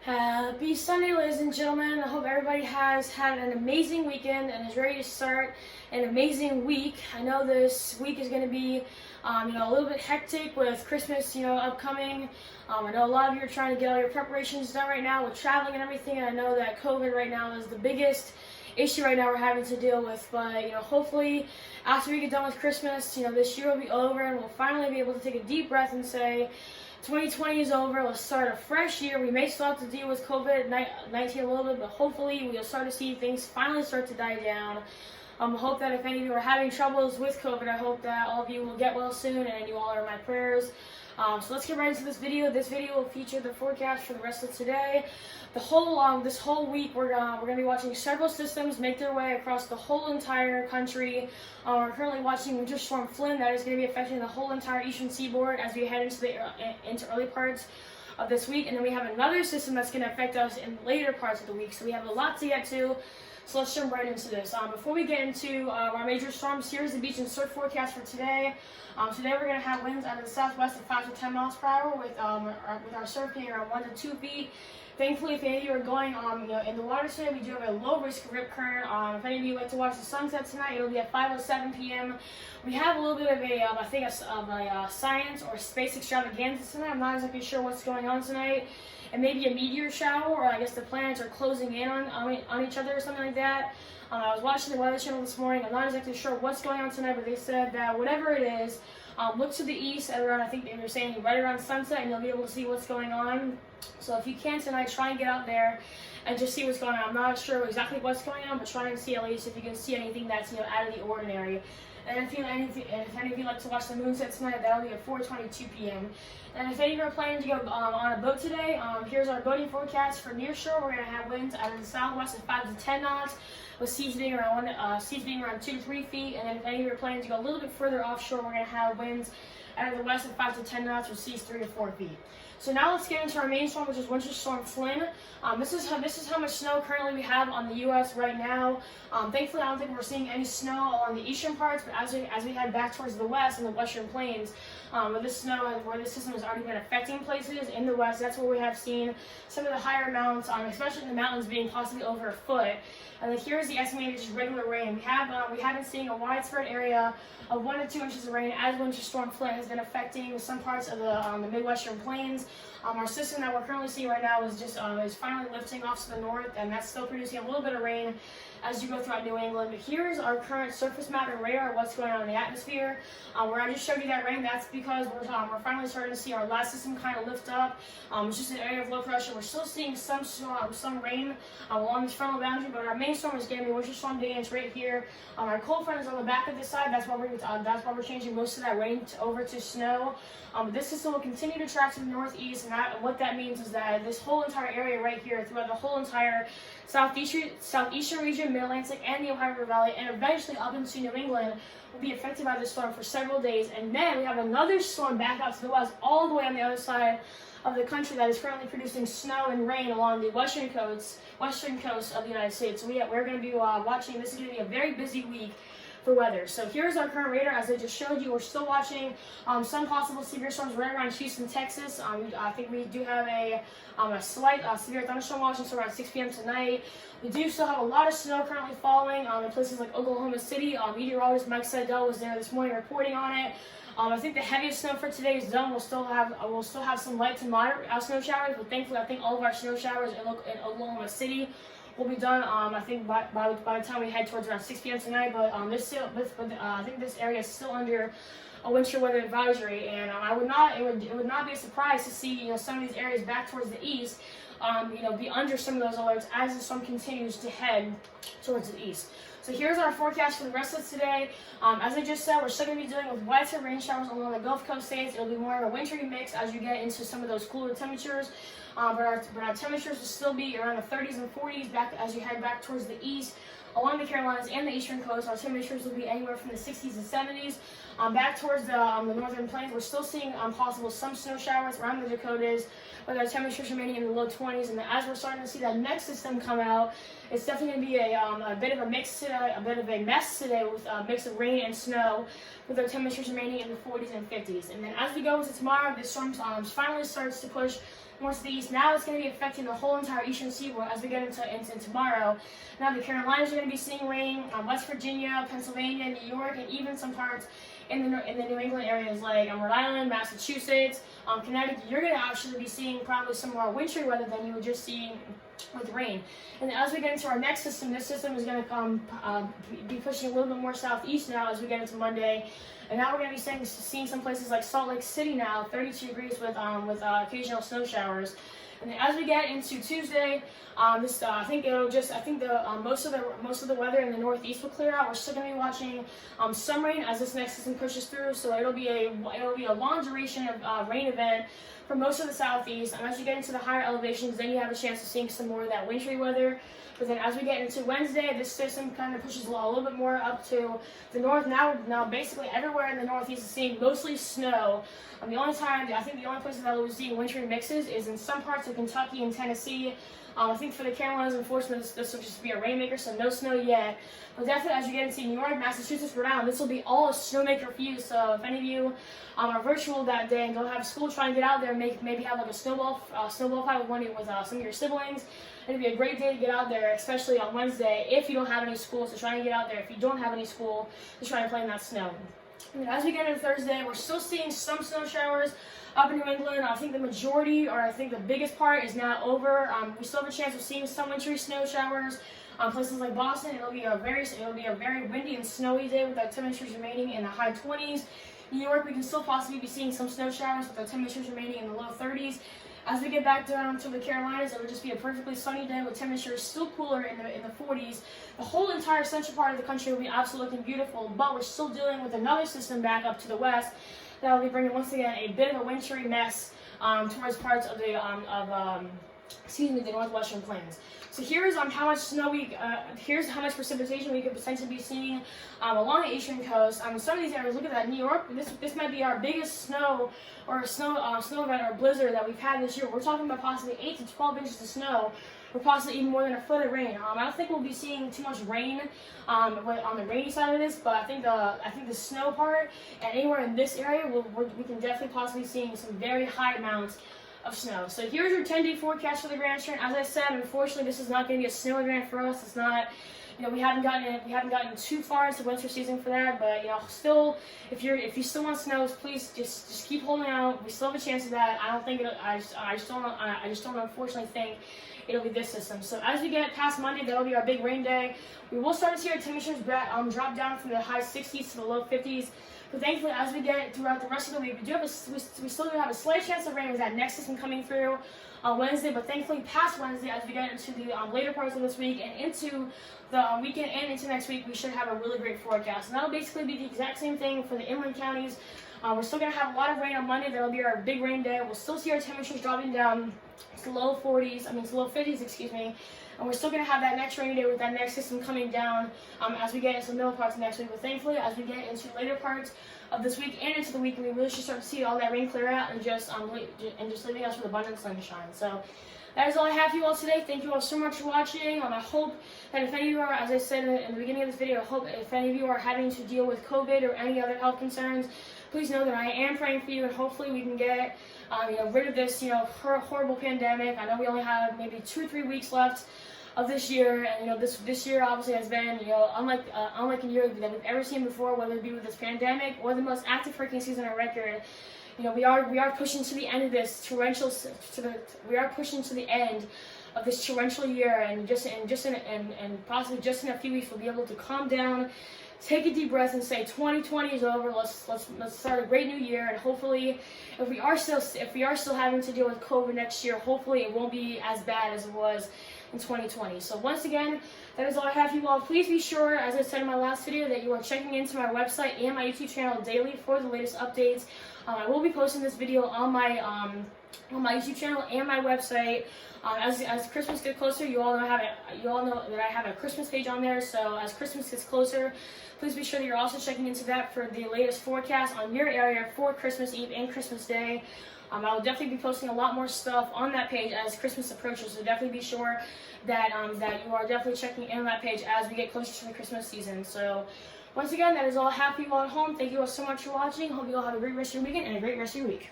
Happy Sunday, ladies and gentlemen. I hope everybody has had an amazing weekend and is ready to start an amazing week. I know this week is going to be, a little bit hectic with Christmas, upcoming. I know a lot of you are trying to get all your preparations done right now with traveling and everything. And I know that COVID right now is the biggest issue right now we're having to deal with. But, hopefully after we get done with Christmas, this year will be over and we'll finally be able to take a deep breath and say, 2020 is over. Let's start a fresh year. We may still have to deal with COVID-19 a little bit, but hopefully we'll start to see things finally start to die down. I hope that if any of you are having troubles with COVID, I hope that all of you will get well soon, and you all are my prayers. So let's get right into this video. This video will feature the forecast for the rest of today. This whole week, we're gonna be watching several systems make their way across the whole entire country. We're currently watching Winter Storm Flynn that is going to be affecting the whole entire eastern seaboard as we head into early parts of this week, and then we have another system that's going to affect us in later parts of the week. So we have a lot to get to. So let's jump right into this. Before we get into our major storms, here's the beach and surf forecast for today. Today we're going to have winds out of the southwest at 5 to 10 miles per hour with our surf being around 1 to 2 feet. Thankfully, if any of you are going in the water today, we do have a low risk rip current. If any of you like to watch the sunset tonight, it'll be at 5:07 p.m. We have a little bit of a science or space extravaganza tonight. I'm not exactly sure what's going on tonight. And maybe a meteor shower, or I guess the planets are closing in on each other or something like that. I was watching the Weather Channel this morning. I'm not exactly sure what's going on tonight, but they said that whatever it is, look to the east at around, I think they were saying right around sunset, and you'll be able to see what's going on. So if you can tonight, try and get out there and just see what's going on. I'm not sure exactly what's going on, but try and see at least if you can see anything that's out of the ordinary. And if any of you like to watch the moonset tonight, that'll be at 4:22 p.m. And if any of you are planning to go on a boat today, here's our boating forecast for near shore. We're going to have winds out of the southwest at 5 to 10 knots, with seas being around 2 to 3 feet. And then if any of you are planning to go a little bit further offshore, we're going to have winds out of the west at 5 to 10 knots, with seas 3 to 4 feet. So now let's get into our main storm, which is Winter Storm Flynn. This is how much snow currently we have on the U.S. right now. Thankfully, I don't think we're seeing any snow on the eastern parts, but as we head back towards the west and the western plains, where this system has already been affecting places in the west, that's where we have seen some of the higher mountains, especially in the mountains, being possibly over a foot. And then here's the estimated just regular rain. We have been seeing a widespread area of 1 to 2 inches of rain as Winter Storm Flynn has been affecting some parts of the Midwestern plains. Our system that we're currently seeing right now is finally lifting off to the north, and that's still producing a little bit of rain as you go throughout New England. But here's our current surface map and radar of what's going on in the atmosphere. Where I just showed you that rain, that's because we're finally starting to see our last system kind of lift up. It's just an area of low pressure. We're still seeing some rain along this frontal boundary, but our main storm is going to be Winter Storm Dance right here. Our cold front is on the back of this side. That's why we're changing most of that rain over to snow. This system will continue to track to the northeast, and what that means is that this whole entire area right here, throughout the whole entire southeastern region, Mid-Atlantic, and the Ohio River Valley, and eventually up into New England, will be affected by this storm for several days. And then we have another storm back out to the west, all the way on the other side of the country, that is currently producing snow and rain along the western coast of the United States. So we're going to be watching. This is going to be a very busy week for weather. So here's our current radar. As I just showed you, we're still watching some possible severe storms right around Houston, Texas. I think we do have a slight severe thunderstorm watch until around 6 p.m. tonight. We do still have a lot of snow currently falling in places like Oklahoma City. Meteorologist Mike Seidel was there this morning reporting on it. I think the heaviest snow for today is done. We'll still have some light to moderate snow showers, but thankfully I think all of our snow showers in Oklahoma City will be done, I think, by the time we head towards around 6 p.m. tonight. But I think this area is still under a winter weather advisory, and it would not be a surprise to see some of these areas back towards the east, be under some of those alerts as the storm continues to head towards the east. So here's our forecast for the rest of today. As I just said, we're still going to be dealing with widespread rain showers along the Gulf Coast states. It'll be more of a wintry mix as you get into some of those cooler temperatures. But our temperatures will still be around the 30s and 40s as you head back towards the east. Along the Carolinas and the eastern coast, our temperatures will be anywhere from the 60s and 70s. Back towards the northern plains, we're still seeing possible some snow showers around the Dakotas, with our temperatures remaining in the low 20s. And then as we're starting to see that next system come out, it's definitely going to be a bit of a mix today, a bit of a mess today with a mix of rain and snow, with our temperatures remaining in the 40s and 50s. And then as we go into tomorrow, the storm finally starts to push more to the east. Now it's going to be affecting the whole entire eastern seaboard as we get into tomorrow. Now the Carolinas are going to be seeing rain, West Virginia, Pennsylvania, New York, and even some parts in the New England areas like Rhode Island, Massachusetts, Connecticut. You're going to actually be seeing probably some more wintry weather than you would just see with rain. And as we get into our next system, this system is going to be pushing a little bit more southeast now as we get into Monday. And now we're going to be seeing some places like Salt Lake City now, 32 degrees with occasional snow showers. And then as we get into Tuesday, most of the weather in the northeast will clear out. We're still going to be watching some rain as this next system pushes through. So it'll be a long duration of rain event for most of the southeast. And as you get into the higher elevations, then you have a chance of seeing some more of that wintry weather. But then as we get into Wednesday, this system kind of pushes a little bit more up to the north. Now basically everywhere in the northeast is seeing mostly snow. The only places that we'll be seeing wintry mixes is in some parts of Kentucky and Tennessee. I think for the Carolinas, unfortunately, this will just be a rainmaker, so no snow yet. But definitely as you get into New York, Massachusetts, Rhode Island, this will be all a snowmaker for you. So if any of you are virtual that day and don't have school, try and get out there and maybe have like a snowball fight with some of your siblings. It'd be a great day to get out there, especially on Wednesday if you don't have any school. So try and get out there. If you don't have any school, just try and play in that snow. And as we get into Thursday, we're still seeing some snow showers up in New England. I think the majority, or I think the biggest part, is now over. We still have a chance of seeing some wintry snow showers. Places like Boston, it'll be a very windy and snowy day with our temperatures remaining in the high 20s. New York, we can still possibly be seeing some snow showers with our temperatures remaining in the low 30s. As we get back down to the Carolinas, it will just be a perfectly sunny day with temperatures still cooler in the 40s. The whole entire central part of the country will be absolutely looking beautiful, but we're still dealing with another system back up to the west that will be bringing once again a bit of a wintry mess towards parts of the northwestern plains. So here's how much here's how much precipitation we could potentially be seeing along the eastern coast. Some of these areas, look at that, New York. This might be our biggest snow event or blizzard that we've had this year. We're talking about possibly 8 to 12 inches of snow, or possibly even more than a foot of rain. I don't think we'll be seeing too much rain on the rainy side of this, but I think the snow part and anywhere in this area, we can definitely possibly seeing some very high amounts of snow. So here's your 10-day forecast for the Grand Strand. As I said, unfortunately, this is not going to be a snow event for us. It's not, we haven't gotten too far into winter season for that. But still, if you still want snow, please just keep holding out. We still have a chance of that. I just don't unfortunately think it'll be this system. So as we get past Monday, that'll be our big rain day. We will start to see our temperatures drop down from the high 60s to the low 50s. But thankfully, as we get throughout the rest of the week, we still do have a slight chance of rain with that next system coming through on Wednesday. But thankfully, past Wednesday, as we get into the later parts of this week and into the weekend and into next week, we should have a really great forecast. And that'll basically be the exact same thing for the inland counties. We're still going to have a lot of rain on Monday. That'll be our big rain day. We'll still see our temperatures dropping down to low 50s, excuse me. And we're still going to have that next rainy day with that next system coming down as we get into the middle parts of next week. But thankfully, as we get into later parts of this week and into the week, we really should start to see all that rain clear out and just leaving us with abundant sunshine. So that is all I have for you all today. Thank you all so much for watching. I hope that if any of you are, as I said in the beginning of this video, I hope if any of you are having to deal with COVID or any other health concerns, please know that I am praying for you, and hopefully we can get rid of this horrible pandemic. I know we only have maybe 2 or 3 weeks left of this year, and this year obviously has been unlike a year that we've ever seen before, whether it be with this pandemic or the most active hurricane season on record. We are pushing to the end of this torrential of this torrential year, and possibly just in a few weeks we'll be able to calm down, take a deep breath, and say 2020 is over. Let's start a great new year, and hopefully, if we are still having to deal with COVID next year, hopefully it won't be as bad as it was in 2020. So once again, that is all I have for you all. Please be sure, as I said in my last video, that you are checking into my website and my YouTube channel daily for the latest updates. I will be posting this video on my on my YouTube channel and my website. As Christmas gets closer, you all know that I have a Christmas page on there. So as Christmas gets closer, please be sure that you're also checking into that for the latest forecast on your area for Christmas Eve and Christmas Day. I will definitely be posting a lot more stuff on that page as Christmas approaches. So definitely be sure that that you are definitely checking in on that page as we get closer to the Christmas season. So once again, that is all. Happy you all at home. Thank you all so much for watching. Hope you all have a great rest of your weekend and a great rest of your week.